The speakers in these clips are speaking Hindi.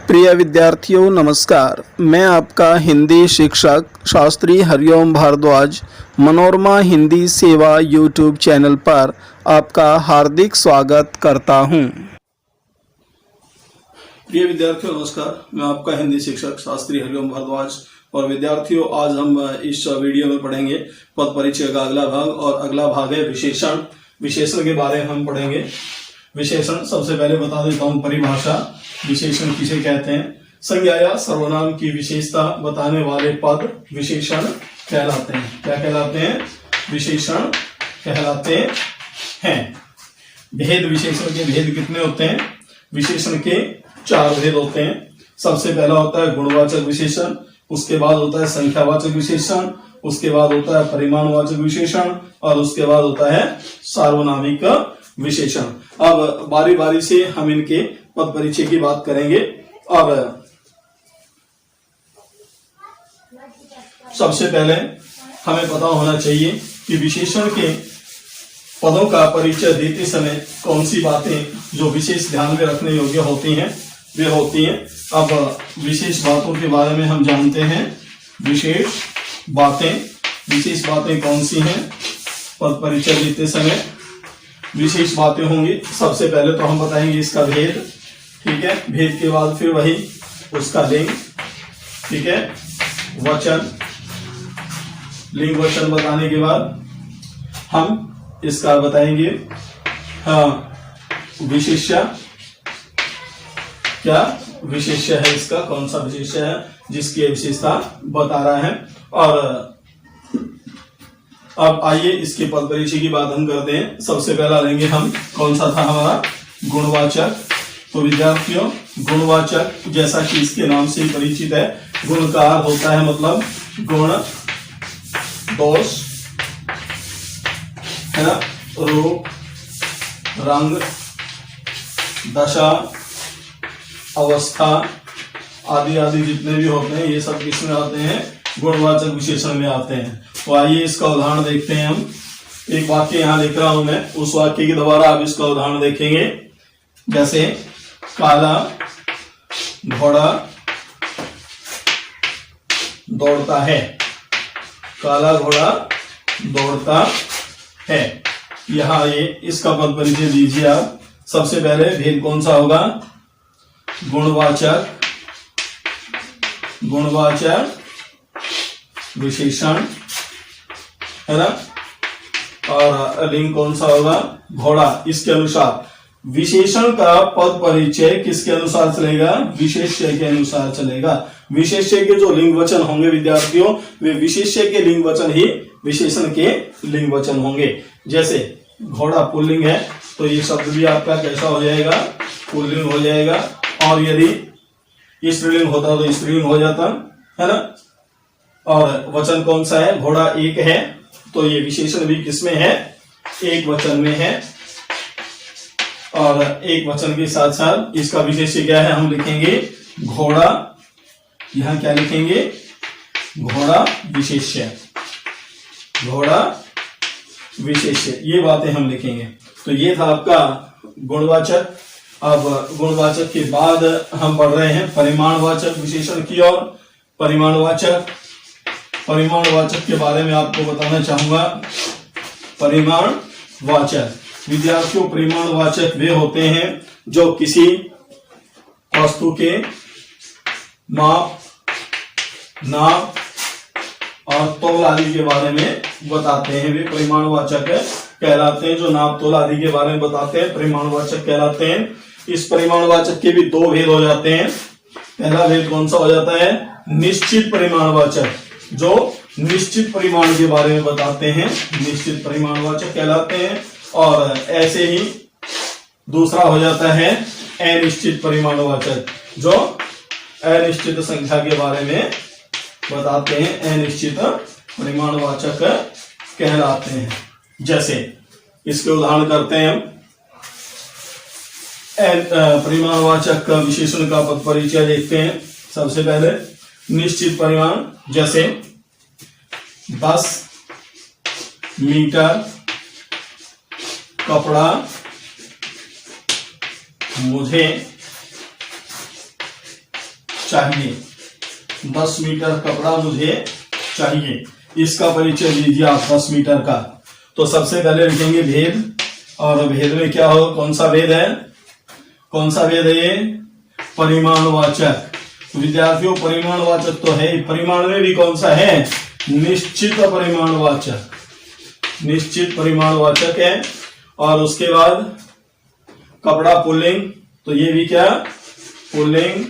प्रिय विद्यार्थियों नमस्कार। मैं आपका हिंदी शिक्षक शास्त्री हरिओम भारद्वाज मनोरमा हिंदी सेवा यूट्यूब चैनल पर आपका हार्दिक स्वागत करता हूं। प्रिय विद्यार्थियों नमस्कार। मैं आपका हिंदी शिक्षक शास्त्री हरिओम भारद्वाज। और विद्यार्थियों आज हम इस वीडियो में पढ़ेंगे पद परिचय का अगला भाग, और अगला भाग है विशेषण। विशेषण के बारे में हम पढ़ेंगे। विशेषण सबसे पहले बता देता हूं परिभाषा। विशेषण किसे कहते हैं? संज्ञा या सर्वनाम की विशेषता बताने वाले पद विशेषण कहलाते हैं। क्या कहलाते हैं? विशेषण कहलाते हैं। भेद विशेषण के भेद कितने होते हैं? विशेषण के 4 भेद होते हैं। सबसे पहला होता है गुणवाचक विशेषण, उसके बाद होता है संख्यावाचक विशेषण, उसके बाद होता है परिमाणवाचक विशेषण, और उसके बाद होता है सार्वनामिक विशेषण। अब बारी बारी से हम इनके पद परिचय की बात करेंगे। अब सबसे पहले हमें पता होना चाहिए कि विशेषण के पदों का परिचय देते समय कौन सी बातें जो विशेष ध्यान में रखने योग्य होती हैं वे होती हैं। अब विशेष बातों के बारे में हम जानते हैं। विशेष बातें कौन सी हैं? पद परिचय देते समय विशेष बातें होंगी। सबसे पहले तो हम बताएंगे इसका भेद, ठीक है। भेद के बाद फिर वही उसका लिंग, ठीक है। वचन, लिंग वचन बताने के बाद हम इसका बताएंगे विशेष्य। क्या विशेष्य है इसका? कौन सा विशेष्य है जिसकी विशेषता बता रहा है? और अब आइए इसके पद परिचय की बात हम करते हैं। सबसे पहला लेंगे हम, कौन सा था हमारा? गुणवाचक। तो विद्यार्थियों गुणवाचक जैसा कि इसके नाम से ही परिचित है, गुण का अर्थ होता है मतलब गुण, दोष, है ना, रूप, रंग, दशा, अवस्था आदि आदि जितने भी होते हैं ये सब किसमें आते हैं? गुणवाचक विशेषण में आते हैं। तो आइए इसका उदाहरण देखते हैं हम। एक वाक्य यहां लिख रहा हूं मैं, उस वाक्य के द्वारा आप इसका उदाहरण देखेंगे। जैसे काला घोड़ा दौड़ता है। काला घोड़ा दौड़ता है। यहां ये इसका पद परिचय दीजिए आप। सबसे पहले भेद कौन सा होगा? गुणवाचक विशेषण, है ना। और लिंग कौन सा होगा? घोड़ा। इसके अनुसार विशेषण का पद परिचय किसके अनुसार चलेगा? विशेष्य के अनुसार चलेगा। विशेष्य के जो लिंग वचन होंगे विद्यार्थियों, वे विशेष्य के लिंग वचन ही विशेषण के लिंग वचन होंगे। जैसे घोड़ा पुल्लिंग है तो ये शब्द भी आपका कैसा हो जाएगा? पुल्लिंग हो जाएगा। और यदि स्त्रीलिंग होता तो स्त्रीलिंग हो जाता, है ना। और वचन कौन सा है? घोड़ा एक है, तो ये विशेषण भी किसमें है? एक वचन में है। और एक वचन के साथ साथ इसका विशेष्य क्या है? हम लिखेंगे घोड़ा। यहां क्या लिखेंगे? घोड़ा विशेष्य, घोड़ा विशेष्य, ये बातें हम लिखेंगे। तो ये था आपका गुणवाचक। अब गुणवाचक के बाद हम पढ़ रहे हैं परिमाणवाचक विशेषण की ओर। परिमाणवाचक के बारे में आपको बताना चाहूंगा। परिमाणवाचक विद्यार्थियों, परिमाणवाचक वे होते हैं जो किसी वस्तु के माप, नाप और तौल आदि के बारे में बताते हैं। वे परिमाणवाचक कहलाते हैं। जो नाप तौल आदि के बारे में बताते हैं परिमाणवाचक कहलाते हैं। इस परिमाणवाचक के भी 2 भेद हो जाते हैं। पहला भेद कौन सा हो जाता है? निश्चित परिमाणवाचक, जो निश्चित परिमाण के बारे में बताते हैं, निश्चित परिमाणवाचक कहलाते हैं। और ऐसे ही दूसरा हो जाता है अनिश्चित परिमाणवाचक, जो अनिश्चित संख्या के बारे में बताते हैं, अनिश्चित परिमाणवाचक कहलाते हैं। जैसे इसके उदाहरण करते हैं हम। परिमाणवाचक विशेषण का पद परिचय देखते हैं। सबसे पहले निश्चित परिमाण, जैसे 10 मीटर कपड़ा मुझे चाहिए, 10 मीटर कपड़ा मुझे चाहिए। इसका परिचय दीजिए आप 10 मीटर का। तो सबसे पहले लिखेंगे भेद, और भेद में क्या हो, कौन सा भेद है, कौन सा भेद है ये, परिमाणवाचक। विद्यार्थियों परिमाणवाचक तो है, परिमाण में भी कौन सा है, निश्चित परिमाणवाचक, निश्चित परिमाणवाचक है। और उसके बाद कपड़ा पुल्लिंग, तो ये भी क्या, पुल्लिंग।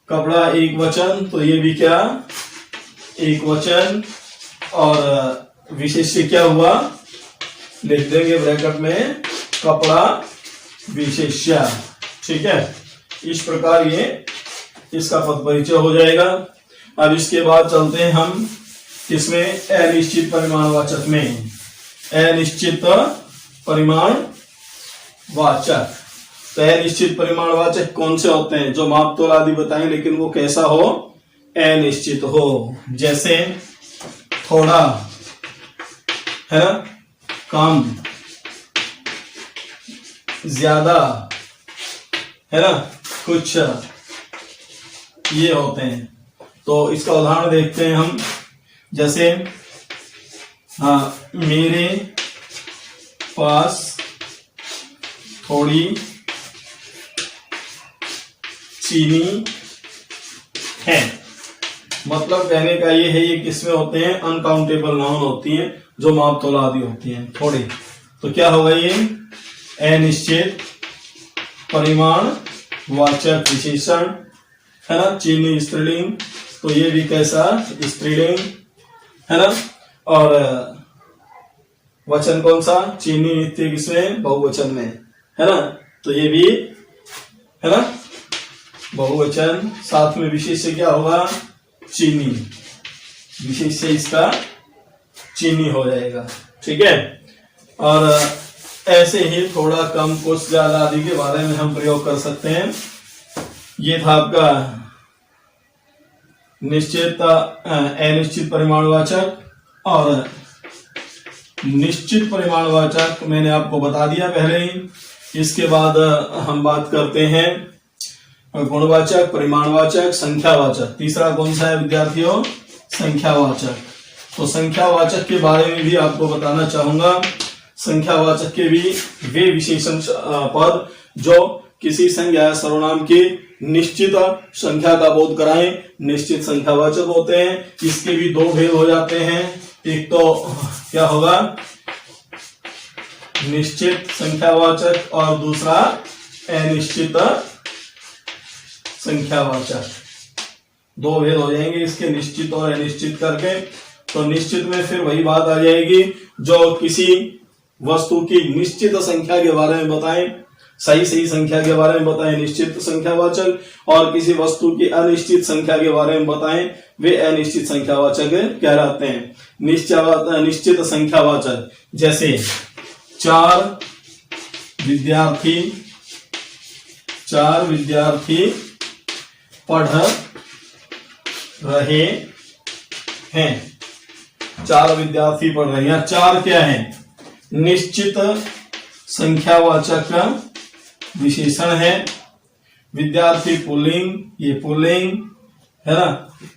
कपड़ा एक वचन, तो ये भी क्या, एक वचन। और विशेष्य क्या हुआ, लिख देंगे ब्रैकेट में, कपड़ा विशेष्य। ठीक है, इस प्रकार ये इसका पद परिचय हो जाएगा। अब इसके बाद चलते हैं हम किसमें, अनिश्चित परिमाणवाचक में। अनिश्चित परिमाणवाचक, तो अनिश्चित परिमाणवाचक कौन से होते हैं, जो माप तोल आदि बताएं, लेकिन वो कैसा हो, अनिश्चित हो। जैसे थोड़ा, है ना, कम, ज्यादा, है ना, कुछ, ये होते हैं। तो इसका उदाहरण देखते हैं हम। जैसे हाँ, मेरे पास थोड़ी चीनी है। मतलब कहने का ये है, ये किसमें होते हैं, अनकाउंटेबल नाउन होती हैं, जो माप तोल आदि होती हैं, थोड़े। तो क्या होगा ये, अनिश्चित परिमाणवाचक विशेषण, है ना। चीनी स्त्रीलिंग, तो ये भी कैसा, स्त्रीलिंग, है ना। और वचन कौन सा, चीनी नित्य, किसमें, बहुवचन में, है ना। तो ये भी, है ना, बहुवचन। साथ में विशेष्य क्या होगा, चीनी, विशेष्य इसका चीनी हो जाएगा। ठीक है। और ऐसे ही थोड़ा, कम, कुछ, ज्यादा आदि के बारे में हम प्रयोग कर सकते हैं। ये था आपका निश्चित, अनिश्चित परिमाणवाचक और निश्चित परिमाणवाचक मैंने आपको बता दिया पहले ही। इसके बाद हम बात करते हैं गुणवाचक, परिमाणवाचक, संख्यावाचक। तीसरा कौन सा है विद्यार्थियों, संख्यावाचक। तो संख्यावाचक के बारे में भी आपको बताना चाहूंगा। संख्यावाचक के भी वे विशेषण पद जो किसी संज्ञा या सर्वनाम की निश्चित संख्या का बोध कराएं, निश्चित संख्यावाचक होते हैं। इसके भी दो भेद हो जाते हैं। एक तो क्या होगा, निश्चित संख्यावाचक, और दूसरा अनिश्चित संख्यावाचक। दो भेद हो जाएंगे इसके, निश्चित और अनिश्चित करके। तो निश्चित में फिर वही बात आ जाएगी, जो किसी वस्तु की निश्चित संख्या के बारे में बताएं, सही संख्या के बारे में बताएं, निश्चित संख्यावाचक। और किसी वस्तु की अनिश्चित संख्या के बारे में बताएं, वे अनिश्चित संख्यावाचक कहलाते हैं। निश्चित संख्यावाचक, जैसे 4 विद्यार्थी पढ़ रहे हैं। 4 विद्यार्थी पढ़ रहे हैं। 4 क्या है, निश्चित संख्यावाचक का विशेषण है। विद्यार्थी पुल्लिंग, ये पुल्लिंग, है ना,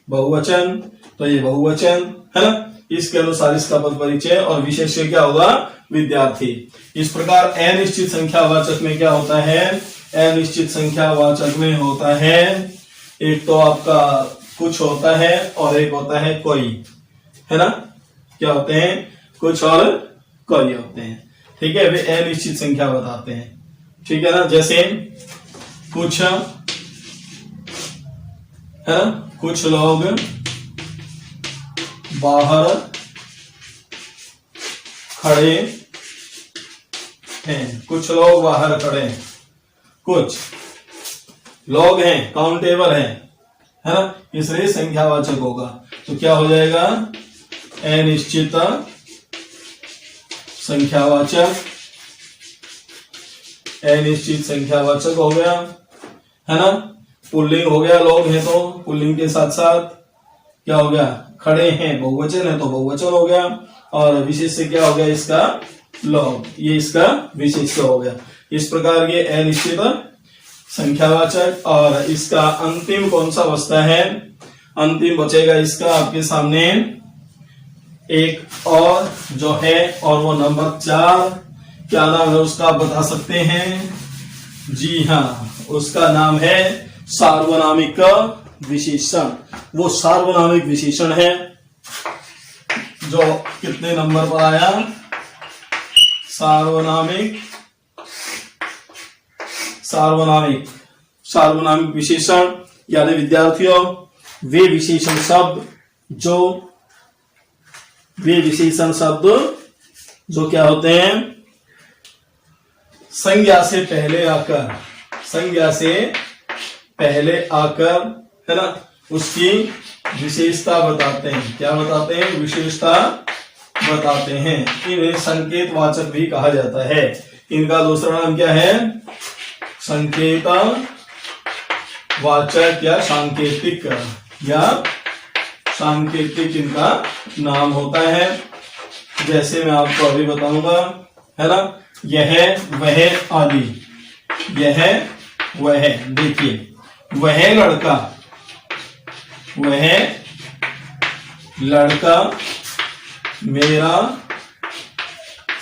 बहुवचन, तो ये बहुवचन, है ना। इसके अनुसार इसका पद परिचय, और विशेष्य क्या होगा, विद्यार्थी। इस प्रकार अनिश्चित संख्यावाचक में क्या होता है, अनिश्चित संख्यावाचक में होता है, एक तो आपका कुछ होता है और एक होता है कोई, है ना। क्या होते हैं, कुछ और कोई होते हैं। ठीक है, वे अनिश्चित संख्या बताते हैं। ठीक है ना। जैसे कुछ, है ना, कुछ लोग बाहर खड़े हैं। कुछ लोग बाहर खड़े हैं। कुछ लोग हैं, काउंटेबल है ना, इसलिए संख्यावाचक होगा। तो क्या हो जाएगा, अनिश्चित संख्यावाचक, अनिश्चित संख्यावाचक हो गया, है ना। पुल्लिंग हो गया, लोग हैं तो पुल्लिंग के साथ साथ क्या हो गया, खड़े हैं, बहुवचन है तो बहुवचन हो गया। और विशेष्य क्या हो गया इसका, लोग, ये इसका विशेष्य हो गया। इस प्रकार ये अनिश्चित संख्यावाचक। और इसका अंतिम कौन सा बचता है, अंतिम बचेगा इसका आपके सामने एक और जो है, और वो नंबर 4 क्या नाम है उसका आप बता सकते हैं? जी हाँ, उसका नाम है सार्वनामिक विशेषण। वो सार्वनामिक विशेषण है जो कितने नंबर पर आया? सार्वनामिक विशेषण यानी विद्यार्थियों वे विशेषण शब्द जो क्या होते हैं? संज्ञा से पहले आकर है ना उसकी विशेषता बताते हैं। क्या बताते हैं? विशेषता बताते हैं। इन्हें संकेतवाचक भी कहा जाता है। इनका दूसरा नाम क्या है? संकेत वाचक या सांकेतिक इनका नाम होता है। जैसे मैं आपको अभी बताऊंगा, है ना, यह वह आदि, यह वह, देखिए वह लड़का मेरा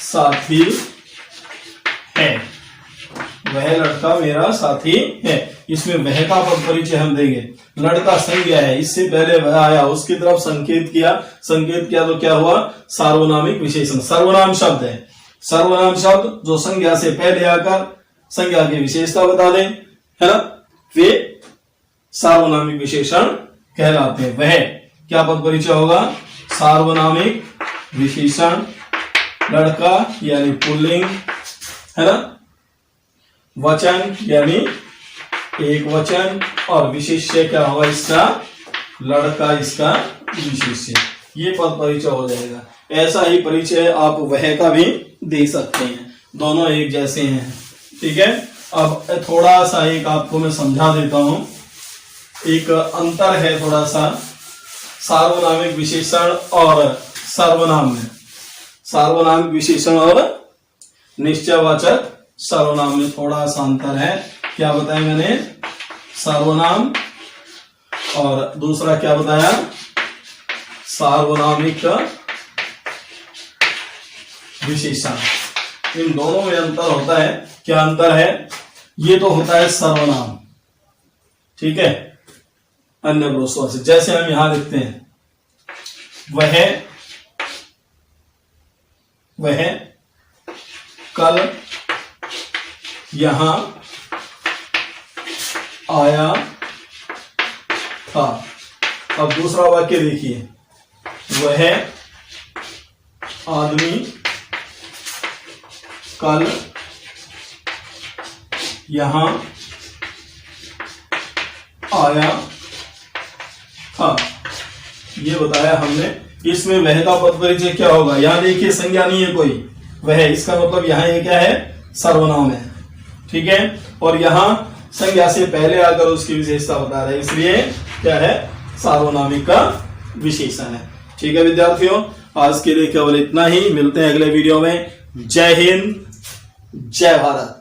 साथी है। वह लड़का मेरा साथी है। इसमें वह का पद परिचय हम देंगे। लड़का संज्ञा है, इससे पहले वह आया, उसकी तरफ संकेत किया तो क्या हुआ? सार्वनामिक विशेषण। सर्वनाम शब्द है, सर्वनाम शब्द जो संज्ञा से पहले आकर संज्ञा की विशेषता बता दे, है ना, वे सार्वनामिक विशेषण कहलाते हैं। वह क्या पद परिचय होगा? सार्वनामिक विशेषण। लड़का यानी पुल्लिंग, है ना, वचन यानी एक वचन, और विशेष्य क्या होगा इसका? लड़का इसका विशेष्य। ये पद परिचय हो जाएगा। ऐसा ही परिचय आप वह का भी दे सकते हैं, दोनों एक जैसे हैं। ठीक है, अब थोड़ा सा एक आपको मैं समझा देता हूं। एक अंतर है थोड़ा सा सार्वनामिक विशेषण और सर्वनाम में। सार्वनामिक विशेषण और निश्चयवाचक सर्वनाम में थोड़ा सा अंतर है। क्या बताया मैंने? सर्वनाम और दूसरा क्या बताया? सार्वनामिक विशेषण। इन दोनों में अंतर होता है। क्या अंतर है? ये तो होता है सर्वनाम, ठीक है, अन्य पुरुषों से। जैसे हम यहां लिखते हैं वह कल यहां आया था। अब दूसरा वाक्य देखिए, वह आदमी कल यहां आया था। ये बताया हमने। इसमें वह का पद परिचय क्या होगा? यहां देखिए संज्ञा नहीं है कोई, वह, इसका मतलब यहां ये क्या है? सर्वनाम है। ठीक है, और यहां संज्ञा से पहले आकर उसकी विशेषता बता रहे हैं, इसलिए क्या है? सार्वनामिक का विशेषण है। ठीक है विद्यार्थियों, आज के लिए केवल इतना ही। मिलते हैं अगले वीडियो में। जय हिंद, जय भारत।